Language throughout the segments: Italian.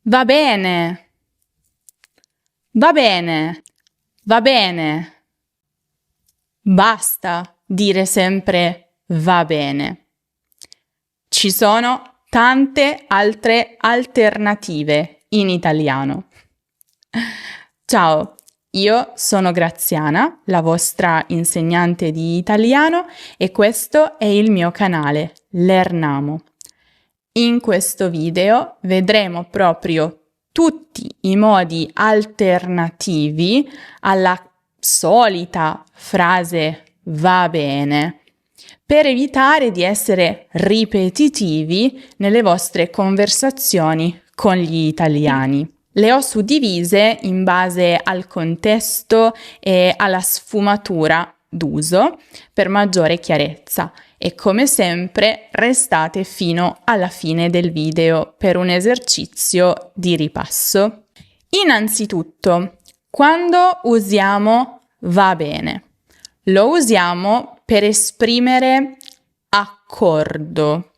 Va bene. Va bene. Va bene. Basta dire sempre va bene. Ci sono tante altre alternative in italiano. Ciao, io sono Graziana, la vostra insegnante di italiano, e questo è il mio canale, Lernamo. In questo video vedremo proprio tutti i modi alternativi alla solita frase va bene, per evitare di essere ripetitivi nelle vostre conversazioni con gli italiani. Le ho suddivise in base al contesto e alla sfumatura d'uso per maggiore chiarezza e come sempre restate fino alla fine del video per un esercizio di ripasso. Innanzitutto, quando usiamo va bene, lo usiamo per esprimere accordo,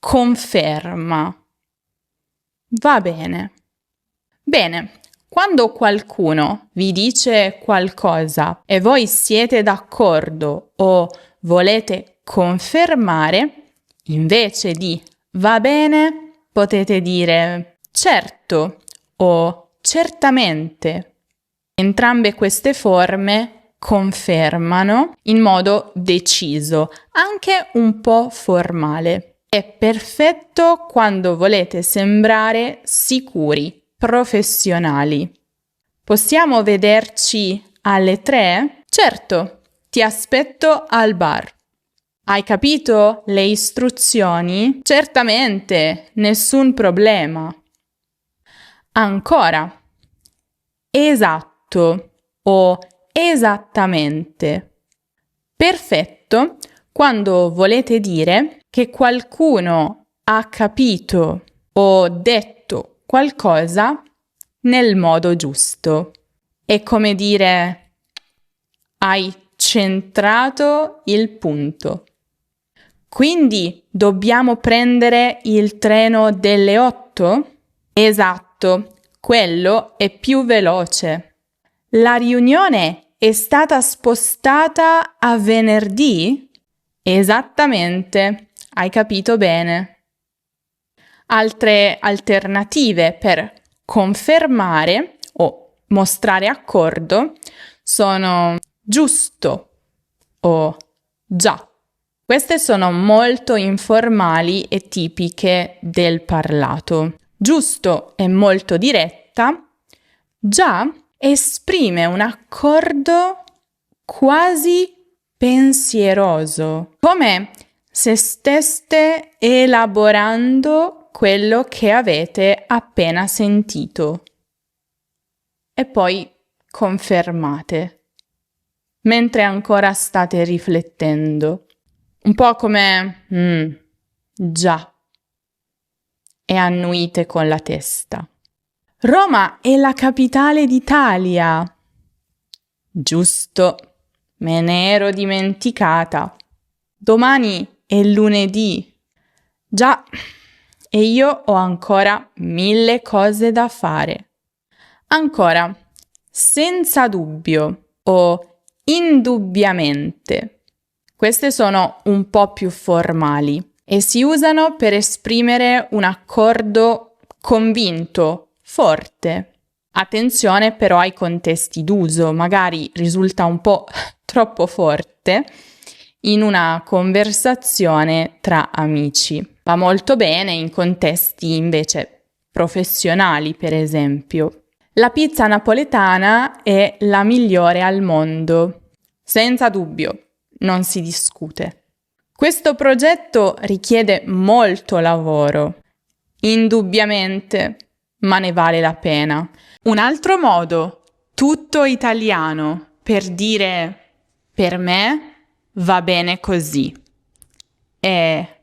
conferma. Va bene. Bene, quando qualcuno vi dice qualcosa e voi siete d'accordo o volete confermare, invece di va bene potete dire certo o certamente. Entrambe queste forme confermano in modo deciso, anche un po' formale. È perfetto quando volete sembrare sicuri, professionali. Possiamo vederci alle 3? Certo, ti aspetto al bar. Hai capito le istruzioni? Certamente, nessun problema. Ancora. Esatto o esattamente. Perfetto quando volete dire che qualcuno ha capito o detto qualcosa nel modo giusto. È come dire hai centrato il punto. Quindi dobbiamo prendere il treno delle 8? Esatto, quello è più veloce. La riunione è stata spostata a venerdì? Esattamente, hai capito bene. Altre alternative per confermare o mostrare accordo sono giusto o già. Queste sono molto informali e tipiche del parlato. Giusto è molto diretta, già esprime un accordo quasi pensieroso, come se steste elaborando quello che avete appena sentito. E poi confermate, mentre ancora state riflettendo. Un po' come già. E annuite con la testa. Roma è la capitale d'Italia. Giusto, me ne ero dimenticata. Domani è lunedì. Già, e io ho ancora 1000 cose da fare. Ancora, senza dubbio o indubbiamente. Queste sono un po' più formali e si usano per esprimere un accordo convinto, forte. Attenzione però ai contesti d'uso, magari risulta un po' troppo forte in una conversazione tra amici. Va molto bene in contesti invece professionali, per esempio. La pizza napoletana è la migliore al mondo. Senza dubbio, non si discute. Questo progetto richiede molto lavoro. Indubbiamente, ma ne vale la pena. Un altro modo, tutto italiano, per dire per me va bene così. È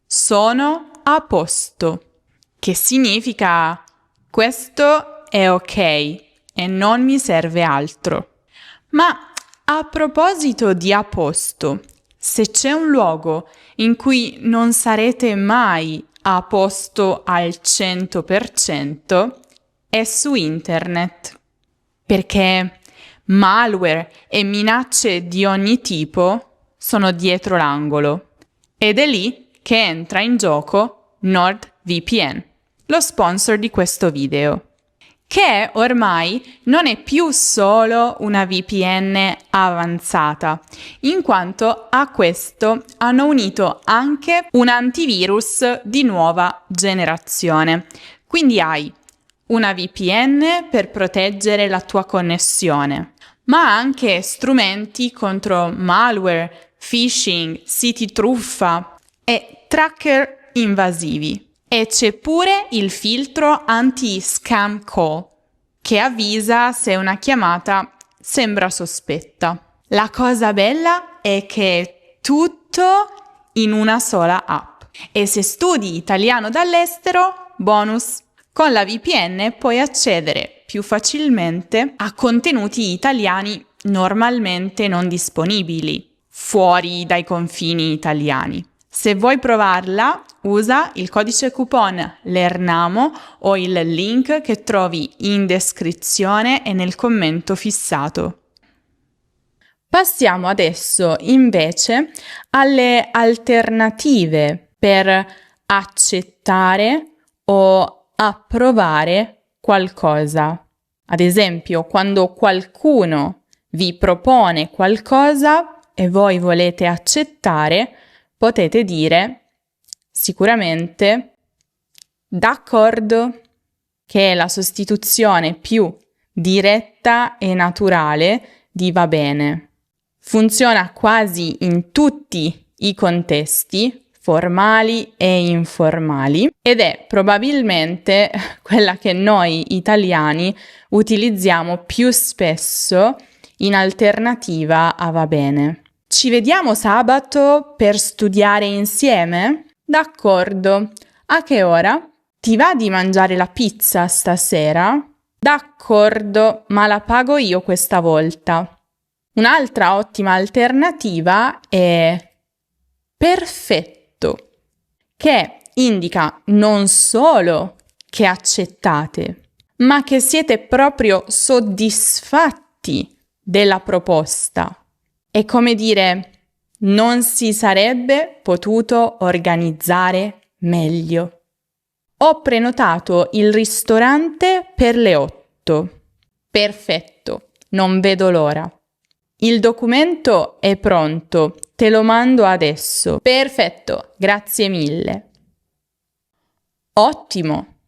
sono a posto, che significa questo è ok e non mi serve altro. Ma a proposito di a posto, se c'è un luogo in cui non sarete mai a posto al 100% è su internet, perché malware e minacce di ogni tipo sono dietro l'angolo ed è lì che entra in gioco NordVPN, lo sponsor di questo video, che ormai non è più solo una VPN avanzata, in quanto a questo hanno unito anche un antivirus di nuova generazione. Quindi hai una VPN per proteggere la tua connessione, ma anche strumenti contro malware, phishing, siti truffa e tracker invasivi. E c'è pure il filtro anti-scam call, che avvisa se una chiamata sembra sospetta. La cosa bella è che è tutto in una sola app. E se studi italiano dall'estero, bonus! Con la VPN puoi accedere più facilmente a contenuti italiani normalmente non disponibili fuori dai confini italiani. Se vuoi provarla, usa il codice coupon LERNAMO o il link che trovi in descrizione e nel commento fissato. Passiamo adesso invece alle alternative per accettare o approvare qualcosa. Ad esempio, quando qualcuno vi propone qualcosa e voi volete accettare, potete dire sicuramente d'accordo, che è la sostituzione più diretta e naturale di va bene. Funziona quasi in tutti i contesti, formali e informali, ed è probabilmente quella che noi italiani utilizziamo più spesso in alternativa a va bene. Ci vediamo sabato per studiare insieme? D'accordo. A che ora? Ti va di mangiare la pizza stasera? D'accordo, ma la pago io questa volta. Un'altra ottima alternativa è perfetto, che indica non solo che accettate, ma che siete proprio soddisfatti della proposta. È come dire, non si sarebbe potuto organizzare meglio. Ho prenotato il ristorante per le 8. Perfetto, non vedo l'ora. Il documento è pronto, te lo mando adesso. Perfetto, grazie mille. Ottimo,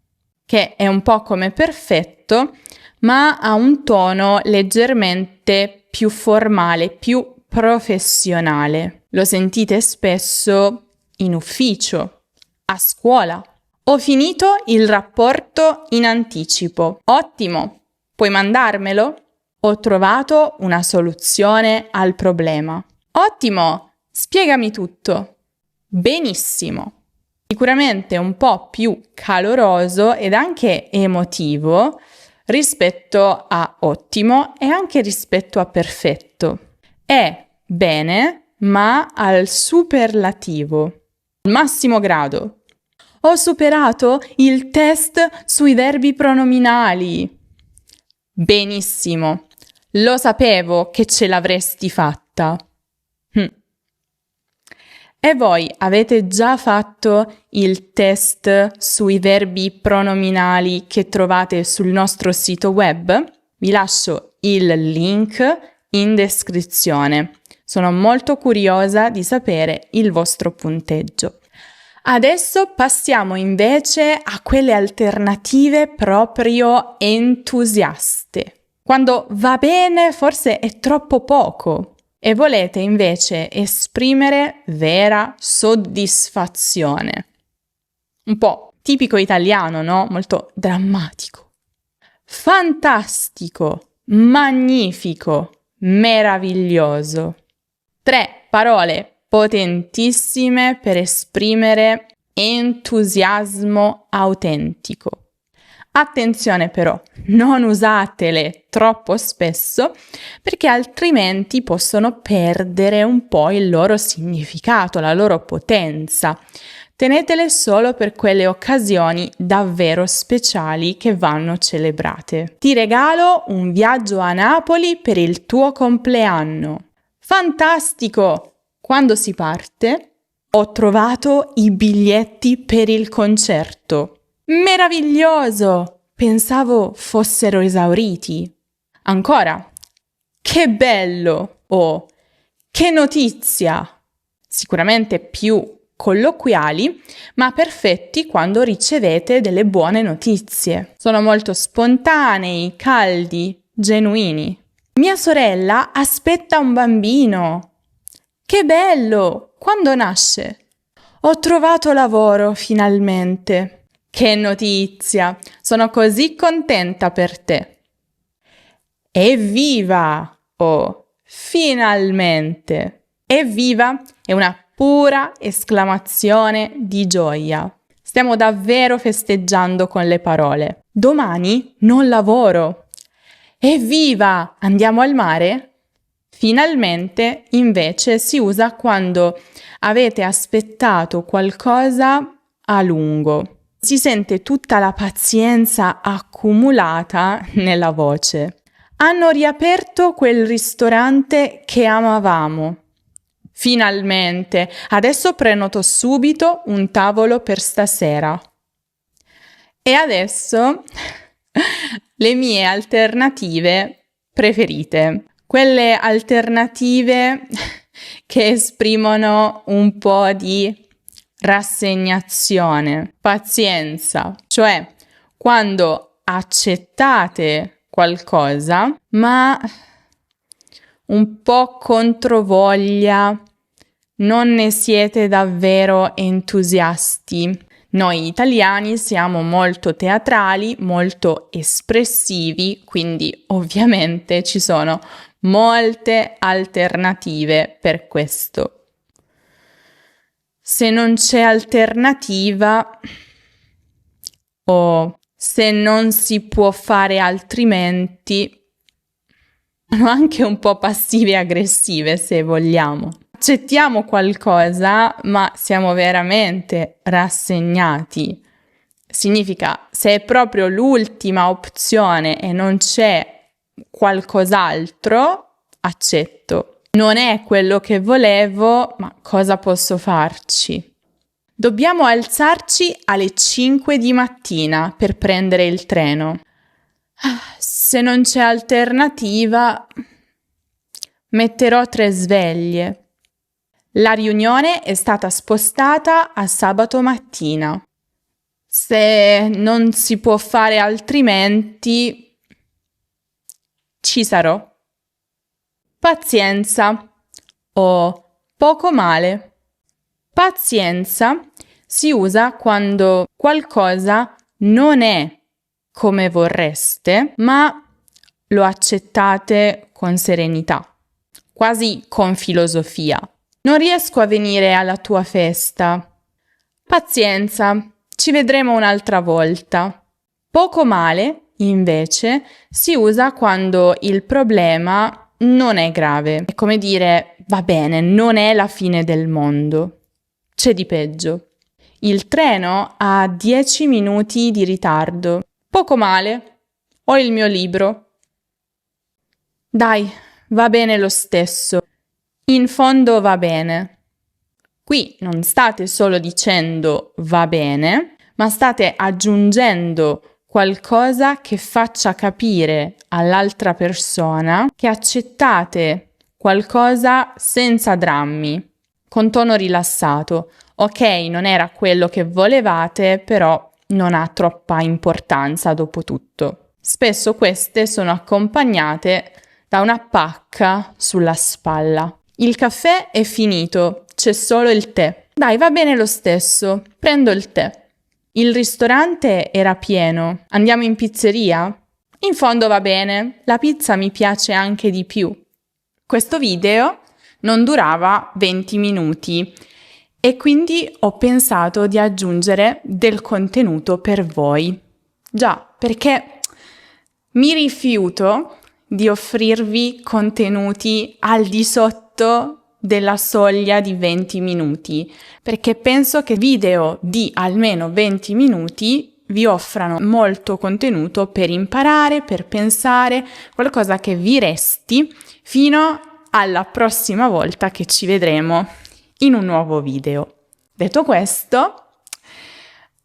che è un po' come perfetto, ma ha un tono leggermente più formale, più professionale. Lo sentite spesso in ufficio, a scuola. Ho finito il rapporto in anticipo. Ottimo, puoi mandarmelo? Ho trovato una soluzione al problema. Ottimo, spiegami tutto. Benissimo. Sicuramente un po' più caloroso ed anche emotivo rispetto a ottimo e anche rispetto a perfetto. È bene, ma al superlativo, al massimo grado. Ho superato il test sui verbi pronominali. Benissimo, lo sapevo che ce l'avresti fatta. E voi avete già fatto il test sui verbi pronominali che trovate sul nostro sito web? Vi lascio il link in descrizione. Sono molto curiosa di sapere il vostro punteggio. Adesso passiamo invece a quelle alternative proprio entusiaste. Quando va bene forse è troppo poco e volete invece esprimere vera soddisfazione. Un po' tipico italiano, no? Molto drammatico. Fantastico, magnifico, meraviglioso. 3 parole potentissime per esprimere entusiasmo autentico. Attenzione però, non usatele troppo spesso perché altrimenti possono perdere un po' il loro significato, la loro potenza. Tenetele solo per quelle occasioni davvero speciali che vanno celebrate. Ti regalo un viaggio a Napoli per il tuo compleanno. Fantastico! Quando si parte? Ho trovato i biglietti per il concerto. Meraviglioso! Pensavo fossero esauriti. Ancora, che bello! Oh, che notizia! Sicuramente più colloquiali, ma perfetti quando ricevete delle buone notizie. Sono molto spontanei, caldi, genuini. Mia sorella aspetta un bambino. Che bello! Quando nasce? Ho trovato lavoro finalmente. Che notizia! Sono così contenta per te. Evviva! Oh, finalmente! Evviva è una pura esclamazione di gioia. Stiamo davvero festeggiando con le parole. Domani non lavoro. Evviva! Andiamo al mare? Finalmente, invece, si usa quando avete aspettato qualcosa a lungo. Si sente tutta la pazienza accumulata nella voce. Hanno riaperto quel ristorante che amavamo. Finalmente, adesso prenoto subito un tavolo per stasera. E adesso le mie alternative preferite. Quelle alternative che esprimono un po' di rassegnazione, pazienza, cioè quando accettate qualcosa, ma un po' controvoglia, non ne siete davvero entusiasti. Noi italiani siamo molto teatrali, molto espressivi, quindi ovviamente ci sono molte alternative per questo. Se non c'è alternativa o se non si può fare altrimenti, sono anche un po' passive e aggressive se vogliamo. Accettiamo qualcosa, ma siamo veramente rassegnati. Significa, se è proprio l'ultima opzione e non c'è qualcos'altro, accetto. Non è quello che volevo, ma cosa posso farci? Dobbiamo alzarci alle 5 di mattina per prendere il treno. Se non c'è alternativa, metterò 3 sveglie. La riunione è stata spostata a sabato mattina. Se non si può fare altrimenti, ci sarò. Pazienza o poco male. Pazienza si usa quando qualcosa non è come vorreste, ma lo accettate con serenità, quasi con filosofia. Non riesco a venire alla tua festa. Pazienza, ci vedremo un'altra volta. Poco male, invece, si usa quando il problema non è grave. È come dire, va bene, non è la fine del mondo. C'è di peggio. Il treno ha 10 minuti di ritardo. Poco male. Ho il mio libro. Dai, va bene lo stesso. In fondo va bene. Qui non state solo dicendo va bene, ma state aggiungendo qualcosa che faccia capire all'altra persona che accettate qualcosa senza drammi, con tono rilassato. Ok, non era quello che volevate, però non ha troppa importanza dopo tutto. Spesso queste sono accompagnate da una pacca sulla spalla. Il caffè è finito, c'è solo il tè. Dai, va bene lo stesso, prendo il tè. Il ristorante era pieno. Andiamo in pizzeria? In fondo va bene, la pizza mi piace anche di più. Questo video non durava 20 minuti e quindi ho pensato di aggiungere del contenuto per voi. Già, perché mi rifiuto di offrirvi contenuti al di sotto della soglia di 20 minuti, perché penso che video di almeno 20 minuti vi offrano molto contenuto per imparare, per pensare, qualcosa che vi resti fino alla prossima volta che ci vedremo in un nuovo video. Detto questo,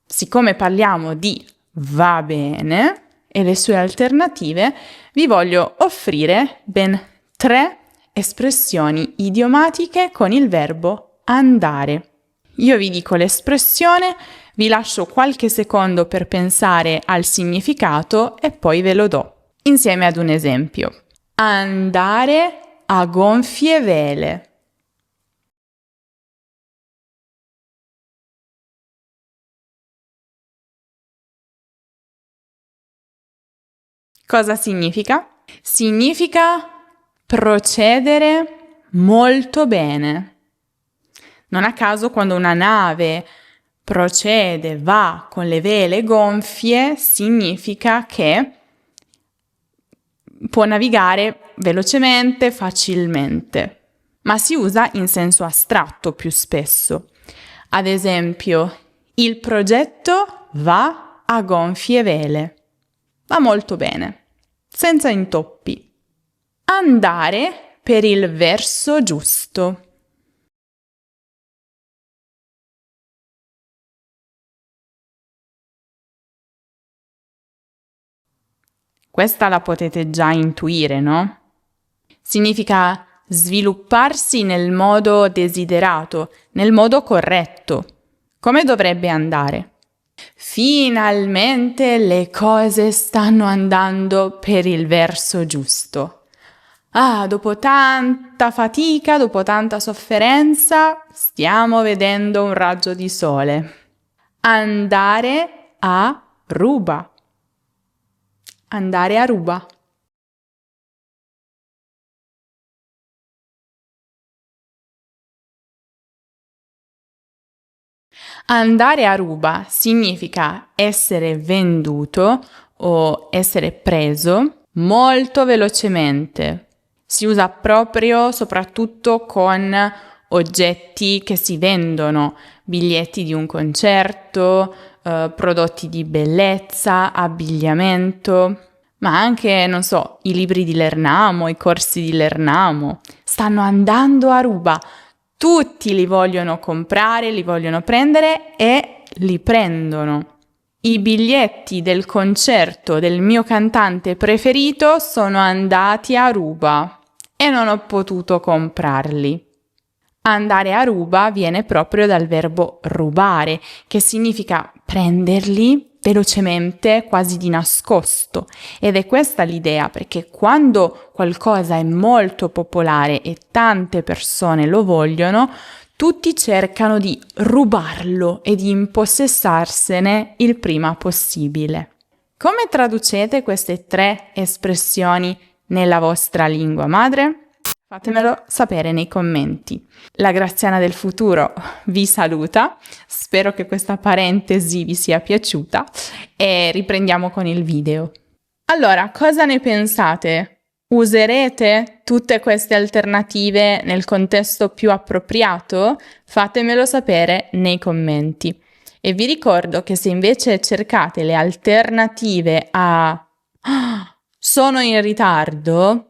siccome parliamo di va bene e le sue alternative, vi voglio offrire ben 3 espressioni idiomatiche con il verbo andare. Io vi dico l'espressione, vi lascio qualche secondo per pensare al significato e poi ve lo do, insieme ad un esempio. Andare a gonfie vele. Cosa significa? Significa procedere molto bene. Non a caso quando una nave procede, va con le vele gonfie, significa che può navigare velocemente, facilmente, ma si usa in senso astratto più spesso. Ad esempio, il progetto va a gonfie vele. Va molto bene, senza intoppi. Andare per il verso giusto. Questa la potete già intuire, no? Significa svilupparsi nel modo desiderato, nel modo corretto. Come dovrebbe andare? Finalmente le cose stanno andando per il verso giusto. Dopo tanta fatica, dopo tanta sofferenza, stiamo vedendo un raggio di sole. Andare a ruba. Andare a ruba. Andare a ruba significa essere venduto o essere preso molto velocemente. Si usa proprio soprattutto con oggetti che si vendono, biglietti di un concerto, prodotti di bellezza, abbigliamento, ma anche, non so, i libri di Lernamo, i corsi di Lernamo. Stanno andando a ruba. Tutti li vogliono comprare, li vogliono prendere e li prendono. I biglietti del concerto del mio cantante preferito sono andati a ruba e non ho potuto comprarli. Andare a ruba viene proprio dal verbo rubare, che significa prenderli velocemente, quasi di nascosto. Ed è questa l'idea, perché quando qualcosa è molto popolare e tante persone lo vogliono, tutti cercano di rubarlo e di impossessarsene il prima possibile. Come traducete queste 3 espressioni nella vostra lingua madre? Fatemelo sapere nei commenti. La Graziana del futuro vi saluta, spero che questa parentesi vi sia piaciuta e riprendiamo con il video. Allora, cosa ne pensate? Userete tutte queste alternative nel contesto più appropriato? Fatemelo sapere nei commenti. E vi ricordo che se invece cercate le alternative a sono in ritardo,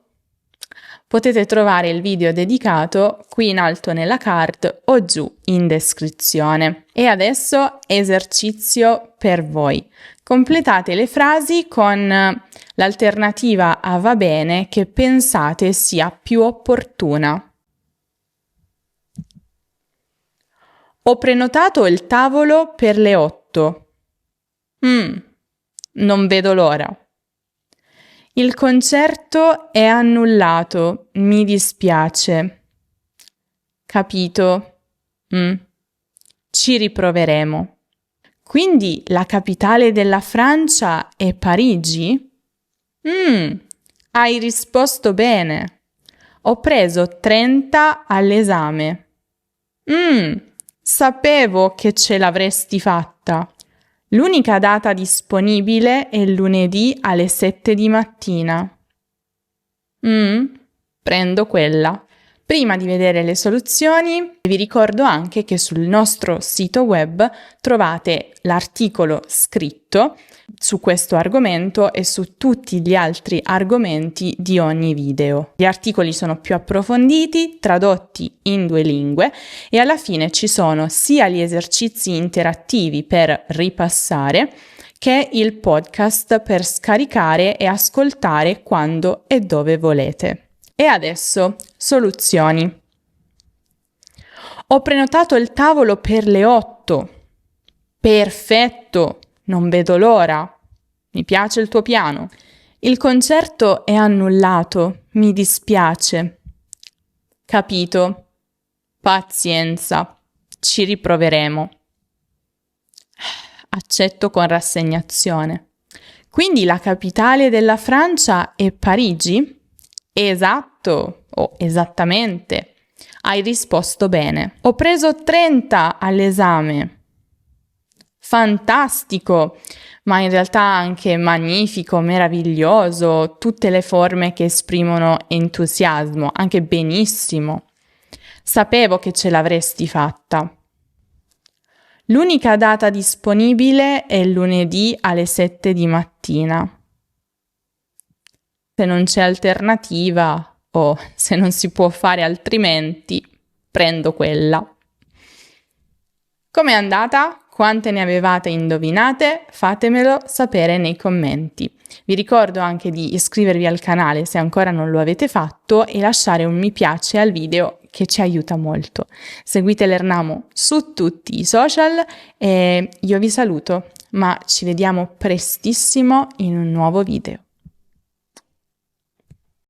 potete trovare il video dedicato qui in alto nella card o giù in descrizione. E adesso esercizio per voi. Completate le frasi con l'alternativa a va bene che pensate sia più opportuna. Ho prenotato il tavolo per le 8. Non vedo l'ora. Il concerto è annullato, mi dispiace. Capito? Ci riproveremo. Quindi la capitale della Francia è Parigi? Hai risposto bene. Ho preso 30 all'esame. Sapevo che ce l'avresti fatta. L'unica data disponibile è lunedì alle 7 di mattina. Prendo quella. Prima di vedere le soluzioni, vi ricordo anche che sul nostro sito web trovate l'articolo scritto su questo argomento e su tutti gli altri argomenti di ogni video. Gli articoli sono più approfonditi, tradotti in 2 lingue e alla fine ci sono sia gli esercizi interattivi per ripassare che il podcast per scaricare e ascoltare quando e dove volete. E adesso, soluzioni. Ho prenotato il tavolo per le 8. Perfetto, non vedo l'ora. Mi piace il tuo piano. Il concerto è annullato, mi dispiace. Capito. Pazienza, ci riproveremo. Accetto con rassegnazione. Quindi la capitale della Francia è Parigi? Esatto, o esattamente. Hai risposto bene. Ho preso 30 all'esame. Fantastico, ma in realtà anche magnifico, meraviglioso, tutte le forme che esprimono entusiasmo, anche benissimo. Sapevo che ce l'avresti fatta. L'unica data disponibile è lunedì alle 7 di mattina. Se non c'è alternativa o se non si può fare altrimenti, prendo quella. Com'è andata? Quante ne avevate indovinate? Fatemelo sapere nei commenti. Vi ricordo anche di iscrivervi al canale se ancora non lo avete fatto e lasciare un mi piace al video che ci aiuta molto. Seguite Learnamo su tutti i social e io vi saluto, ma ci vediamo prestissimo in un nuovo video.